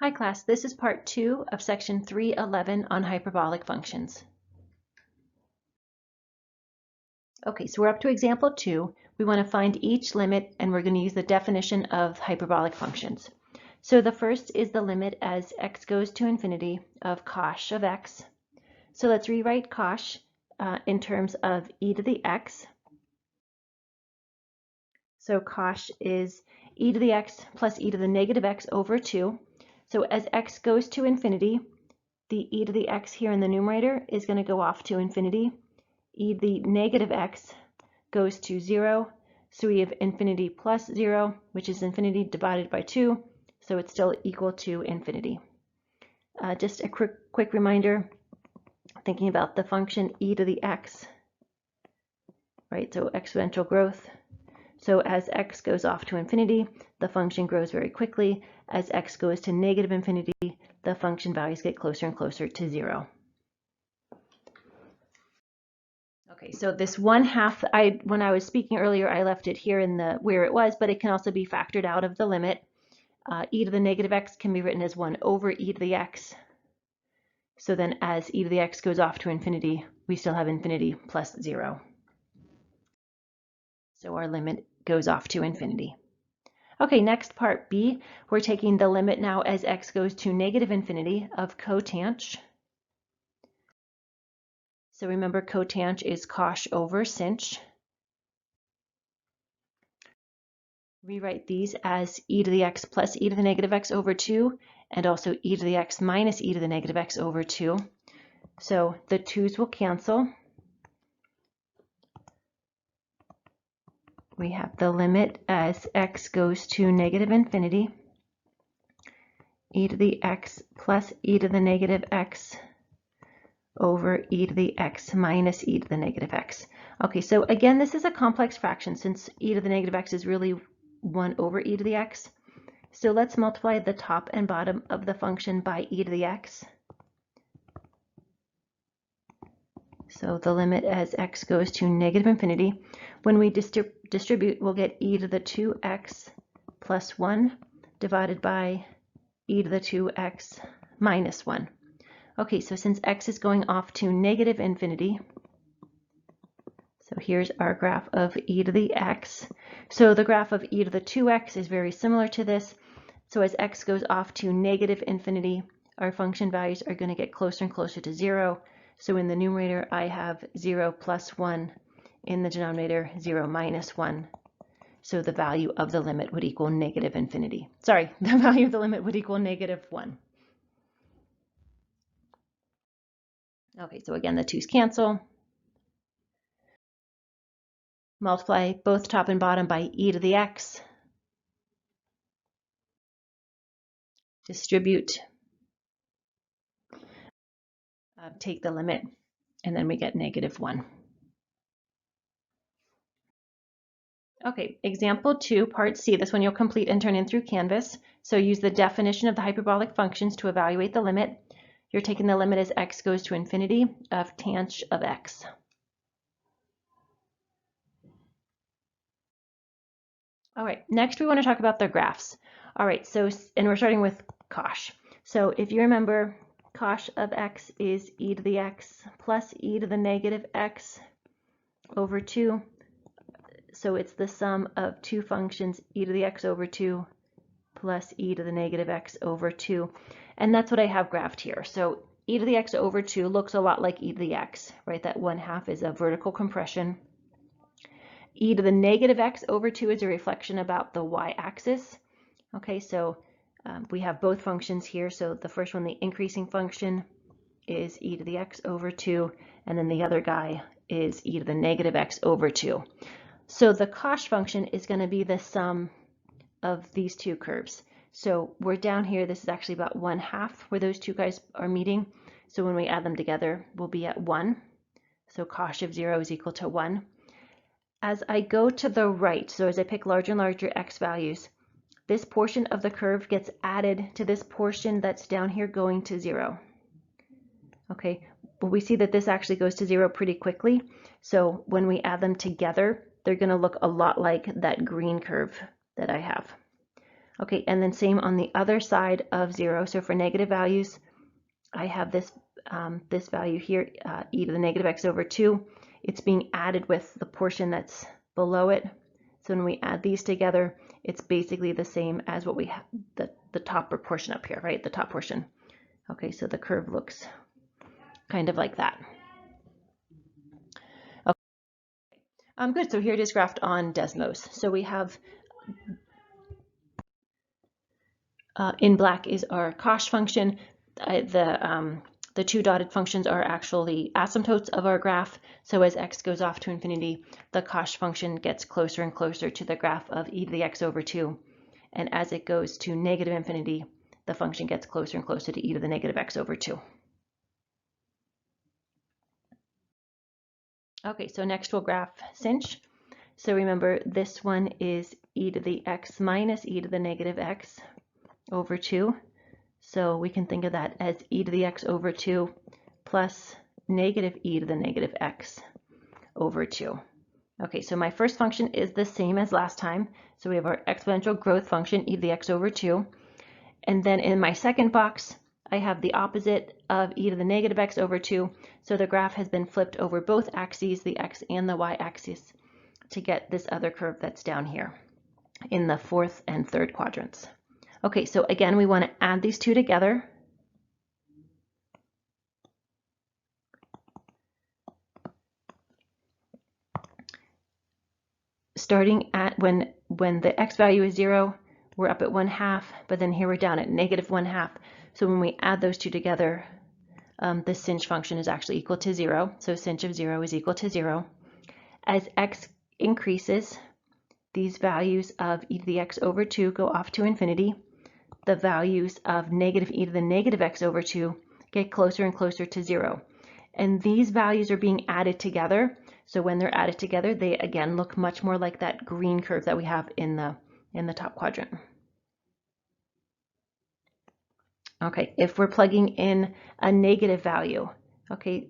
Hi class, this is part 2 of section 311 on hyperbolic functions. Okay, so we're up to example 2. We want to find each limit and we're going to use the definition of hyperbolic functions. So the first is the limit as x goes to infinity of cosh of x. So let's rewrite cosh in terms of e to the x. So cosh is e to the x plus e to the negative x over 2. So as x goes to infinity, the e to the x here in the numerator is going to go off to infinity. E to the negative x goes to 0. So we have infinity plus 0, which is infinity divided by 2. So it's still equal to infinity. Just a quick reminder, thinking about the function e to the x, right? So exponential growth. So as x goes off to infinity, the function grows very quickly. As x goes to negative infinity, the function values get closer and closer to 0. Okay, so this 1/2, when I was speaking earlier, I left it here in the where it was, but it can also be factored out of the limit. E to the negative x can be written as 1 over e to the x. So then as e to the x goes off to infinity, we still have infinity plus 0. So our limit goes off to infinity. Okay, next part B, we're taking the limit now as x goes to negative infinity of cotangent. So remember, cotangent is cosh over sinh. Rewrite these as e to the x plus e to the negative x over 2, and also e to the x minus e to the negative x over 2. So the 2's will cancel. We have the limit as x goes to negative infinity, e to the x plus e to the negative x over e to the x minus e to the negative x. Okay, so again, this is a complex fraction since e to the negative x is really 1 over e to the x. So let's multiply the top and bottom of the function by e to the x. So the limit as x goes to negative infinity. When we distribute, we'll get e to the 2x plus 1 divided by e to the 2x minus 1. Okay, so since x is going off to negative infinity, so here's our graph of e to the x. So the graph of e to the 2x is very similar to this. So as x goes off to negative infinity, our function values are going to get closer and closer to 0. So in the numerator, I have 0 plus 1. In the denominator, 0 minus 1. So the value of the limit would equal negative infinity. Sorry, the value of the limit would equal negative 1. Okay, so again, the 2's cancel. Multiply both top and bottom by e to the x. Distribute. Take the limit, and then we get negative 1. Okay, example 2, part C. This one you'll complete and turn in through Canvas. So use the definition of the hyperbolic functions to evaluate the limit. You're taking the limit as x goes to infinity of tangent of x. All right, next we want to talk about the graphs. All right, so, and we're starting with cosh. So if you remember, cosh of x is e to the x plus e to the negative x over 2. So it's the sum of two functions, e to the x over 2 plus e to the negative x over 2. And that's what I have graphed here. So e to the x over 2 looks a lot like e to the x, right? That 1/2 is a vertical compression. E to the negative x over 2 is a reflection about the y-axis. Okay, so we have both functions here. So the first one, the increasing function, is e to the x over 2, and then the other guy is e to the negative x over 2. So the cosh function is going to be the sum of these two curves. So we're down here, this is actually about 1/2 where those two guys are meeting. So when we add them together, we'll be at 1. So cosh of 0 is equal to 1. As I go to the right, so as I pick larger and larger x values, this portion of the curve gets added to this portion that's down here going to 0. Okay, but we see that this actually goes to 0 pretty quickly. So when we add them together, they're going to look a lot like that green curve that I have. Okay, and then same on the other side of 0. So for negative values, I have this, this value here, e to the negative x over 2. It's being added with the portion that's below it. So when we add these together, it's basically the same as what we have, the top portion up here, right? The top portion. Okay, so the curve looks kind of like that. Okay. Good, so here it is graphed on Desmos. So we have, in black is our cosh function. The two dotted functions are actually asymptotes of our graph. So as x goes off to infinity, the cosh function gets closer and closer to the graph of e to the x over 2. And as it goes to negative infinity, the function gets closer and closer to e to the negative x over 2. Okay, so next we'll graph sinh. So remember, this one is e to the x minus e to the negative x over 2. So we can think of that as e to the x over 2 plus negative e to the negative x over 2. Okay, so my first function is the same as last time. So we have our exponential growth function, e to the x over 2. And then in my second box, I have the opposite of e to the negative x over 2. So the graph has been flipped over both axes, the x and the y axis, to get this other curve that's down here in the fourth and third quadrants. Okay, so again, we want to add these two together. Starting at when the x value is 0, we're up at 1/2, but then here we're down at negative 1/2. So when we add those two together, the sinh function is actually equal to 0. So sinh of 0 is equal to 0. As x increases, these values of e to the x over 2 go off to infinity. The values of negative e to the negative x over 2 get closer and closer to 0. And these values are being added together. So when they're added together, they again look much more like that green curve that we have in the top quadrant. Okay, if we're plugging in a negative value, okay,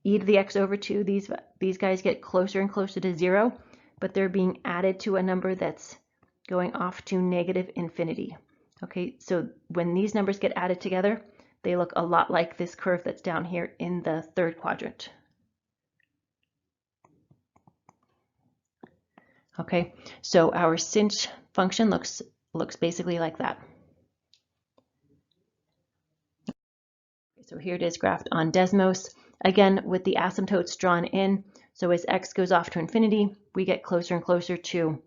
e to the x over 2, these guys get closer and closer to 0, but they're being added to a number that's going off to negative infinity. Okay, so when these numbers get added together, they look a lot like this curve that's down here in the third quadrant. Okay, so our sinh function looks basically like that. So here it is graphed on Desmos, again with the asymptotes drawn in. So as x goes off to infinity, we get closer and closer to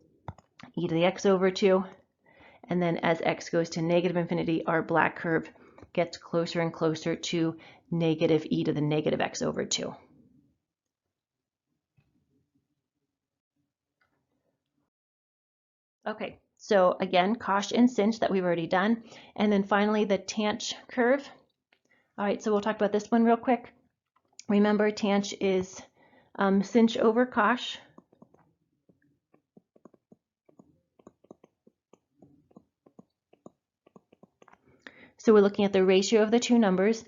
e to the x over 2. And then as x goes to negative infinity, our black curve gets closer and closer to negative e to the negative x over 2. Okay, so again, cosh and sinh that we've already done. And then finally the tanh curve. All right, so we'll talk about this one real quick. Remember, tanh is sinh over cosh. So we're looking at the ratio of the two numbers.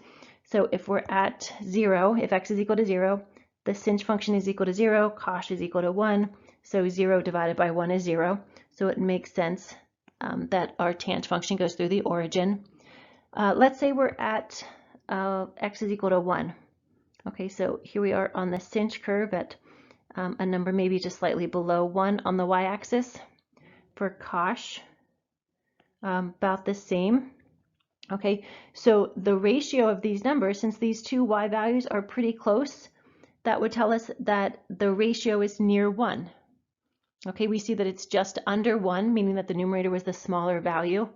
So if we're at 0, if x is equal to 0, the sinh function is equal to 0, cosh is equal to 1. So 0 divided by 1 is 0. So it makes sense that our tanh function goes through the origin. Let's say we're at x is equal to 1. Okay, so here we are on the sinh curve at a number maybe just slightly below 1 on the y-axis. For cosh, about the same. Okay, so the ratio of these numbers, since these two y values are pretty close, that would tell us that the ratio is near 1. Okay, we see that it's just under 1, meaning that the numerator was the smaller value.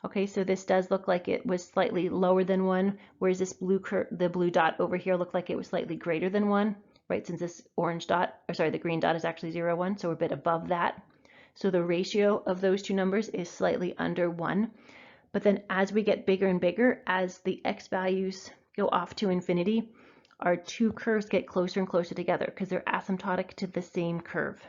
Okay, so this does look like it was slightly lower than 1, whereas this the blue dot over here looked like it was slightly greater than 1, right? Since this orange dot, or sorry, the green dot is actually 0, 1, so we're a bit above that. So the ratio of those two numbers is slightly under 1. But then as we get bigger and bigger, as the x values go off to infinity, our two curves get closer and closer together because they're asymptotic to the same curve.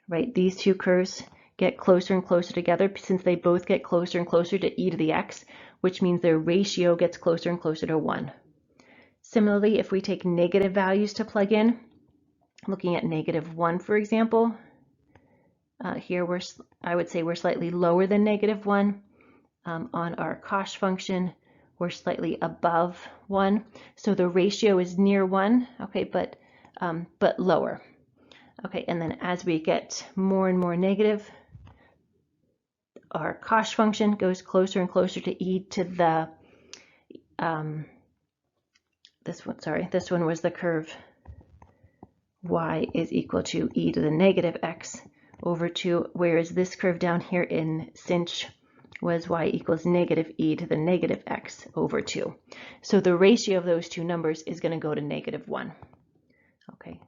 Right? These two curves get closer and closer together since they both get closer and closer to e to the x, which means their ratio gets closer and closer to 1. Similarly, if we take negative values to plug in, looking at -1, for example, Here I would say we're slightly lower than -1. On our cosh function, we're slightly above 1. So the ratio is near 1, okay, but lower. Okay, and then as we get more and more negative, our cosh function goes closer and closer to e to the, this one was the curve y is equal to e to the -x over 2, whereas this curve down here in sinh was y equals -e to the -x over 2. So the ratio of those two numbers is going to go to -1. Okay,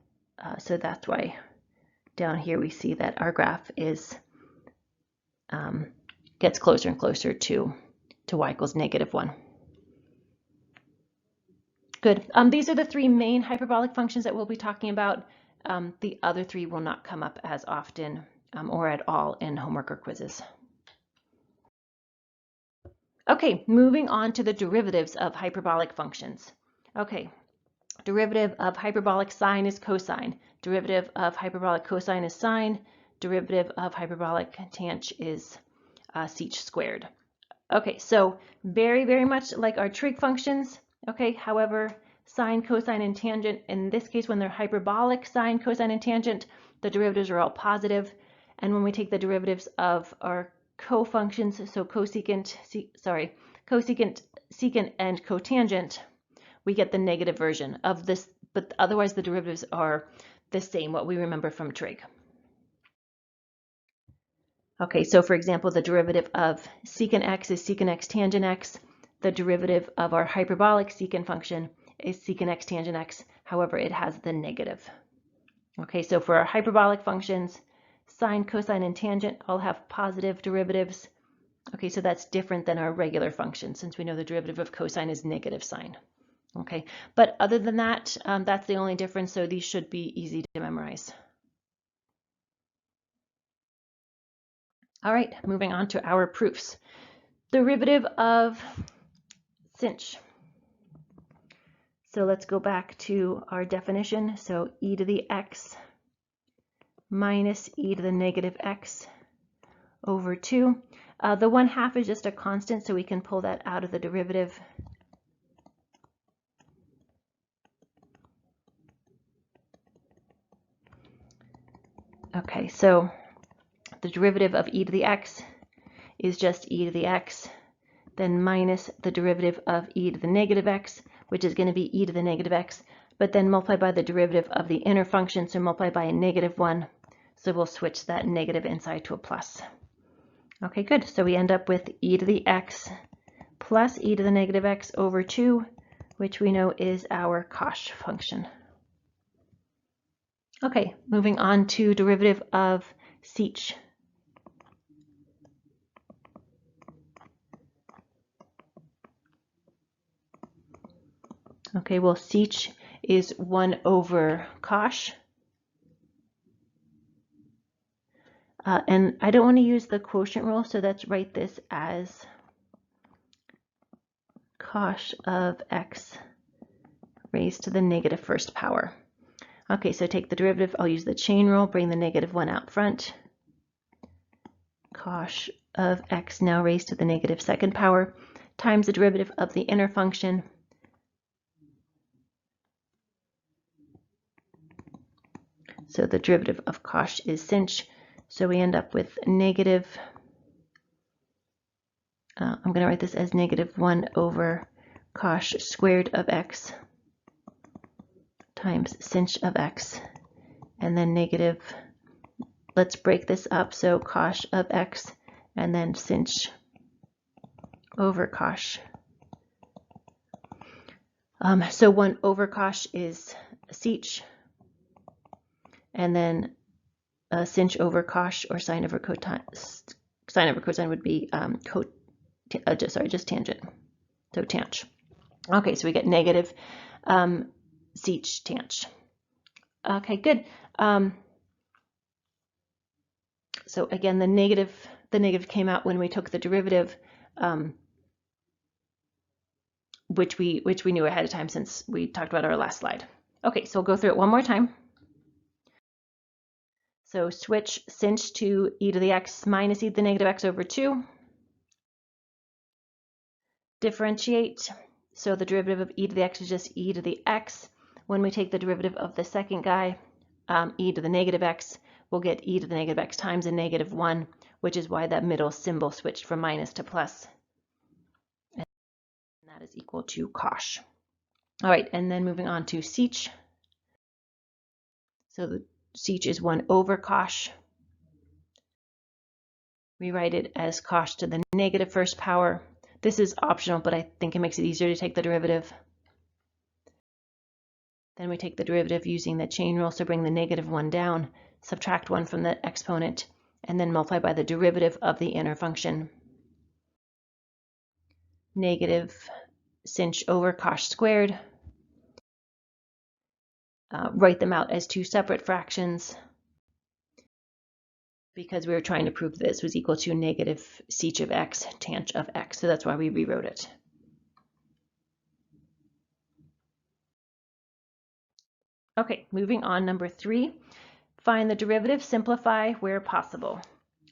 so that's why down here we see that our graph is gets closer and closer to y equals -1. Good. These are the three main hyperbolic functions that we'll be talking about. The other three will not come up as often or at all in homework or quizzes. Okay, moving on to the derivatives of hyperbolic functions. Okay, derivative of hyperbolic sine is cosine. Derivative of hyperbolic cosine is sine. Derivative of hyperbolic tangent is sech squared. Okay, so very, very much like our trig functions. Okay, however, sine, cosine, and tangent, in this case, when they're hyperbolic sine, cosine, and tangent, the derivatives are all positive. And when we take the derivatives of our cofunctions, so cosecant, secant, and cotangent, we get the negative version of this, but otherwise the derivatives are the same, what we remember from trig. Okay, so for example, the derivative of secant x is secant x tangent x. The derivative of our hyperbolic secant function is secant x tangent x. However, it has the negative. Okay, so for our hyperbolic functions, sine, cosine, and tangent all have positive derivatives. Okay, so that's different than our regular function since we know the derivative of cosine is negative sine. Okay, but other than that, that's the only difference, so these should be easy to memorize. All right, moving on to our proofs. Derivative of sinh. So let's go back to our definition. So e to the x minus e to the -x over 2. The 1/2 is just a constant, so we can pull that out of the derivative. Okay, so the derivative of e to the x is just e to the x, then minus the derivative of e to the -x, which is going to be e to the -x, but then multiply by the derivative of the inner function, so multiply by a -1. So we'll switch that negative inside to a plus. Okay, good. So we end up with e to the x plus e to the -x over 2, which we know is our cosh function. Okay, moving on to derivative of sech. Okay, well, sech is 1 over cosh. And I don't want to use the quotient rule, so let's write this as cosh of x raised to the negative first power. Okay, so take the derivative, I'll use the chain rule, bring the -1 out front. Cosh of x now raised to the negative second power times the derivative of the inner function. So the derivative of cosh is sinh. So we end up with negative, I'm going to write this as -1 over cosh squared of x times sinh of x, and then negative, let's break this up, so cosh of x and then sinh over cosh. So 1 over cosh is sech, and then sinh over cosh or sine over cosine would be just tangent. So tangent. Okay, so we get negative sech tangent. Okay, good. So again, the negative came out when we took the derivative, which we knew ahead of time since we talked about our last slide. Okay, so we'll go through it one more time. So switch sinh to e to the x minus e to the negative x over 2. Differentiate. So the derivative of e to the x is just e to the x. When we take the derivative of the second guy, e to the negative x, we'll get e to the negative x times a negative 1, which is why that middle symbol switched from minus to plus. And that is equal to cosh. All right, and then moving on to sich. So the sich is 1 over cosh. We write it as cosh to the negative first power. This is optional, but I think it makes it easier to take the derivative. Then we take the derivative using the chain rule, so bring the negative 1 down, subtract 1 from the exponent, and then multiply by the derivative of the inner function. Negative sinh over cosh squared. Write them out as 2 separate fractions because we were trying to prove this was equal to negative sich of x, tanh of x, so that's why we rewrote it. Okay, moving on, number 3, find the derivative, simplify where possible.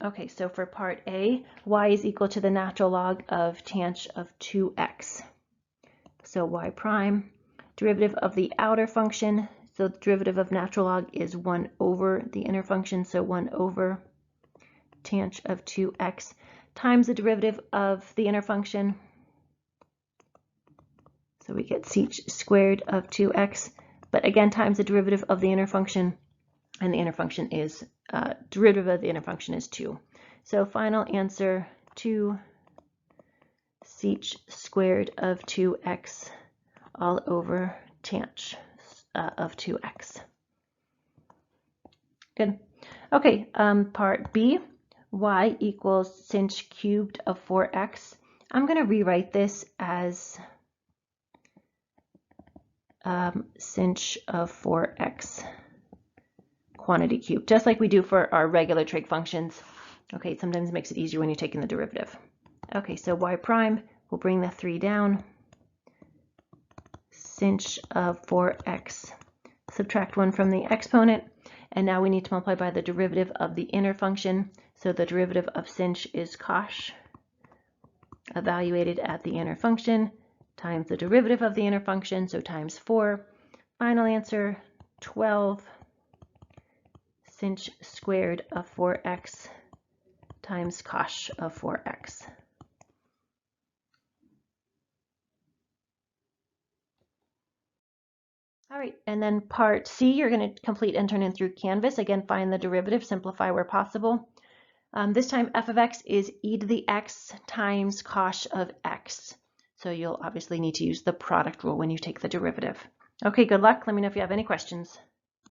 Okay, so for part A, y is equal to the natural log of tanh of 2x. So y prime, derivative of the outer function, so the derivative of natural log is 1 over the inner function, so 1 over tanh of 2x times the derivative of the inner function. So we get sich squared of 2x, but again times the derivative of the inner function, and the inner function is, derivative of the inner function is 2. So final answer, 2 sich squared of 2x all over tanh of 2x. Good. Okay, part B, y equals sinh cubed of 4x. I'm going to rewrite this as sinh of 4x quantity cubed, just like we do for our regular trig functions. Okay, sometimes it makes it easier when you're taking the derivative. Okay, so y prime, we'll bring the 3 down. Sinh of 4x, subtract 1 from the exponent, and now we need to multiply by the derivative of the inner function. So the derivative of sinh is cosh, evaluated at the inner function, times the derivative of the inner function, so times 4. Final answer, 12 sinh squared of 4x times cosh of 4x. All right, and then part C, you're going to complete and turn in through Canvas. Again, find the derivative, simplify where possible. This time f of x is e to the x times cosh of x. So you'll obviously need to use the product rule when you take the derivative. Okay, good luck. Let me know if you have any questions.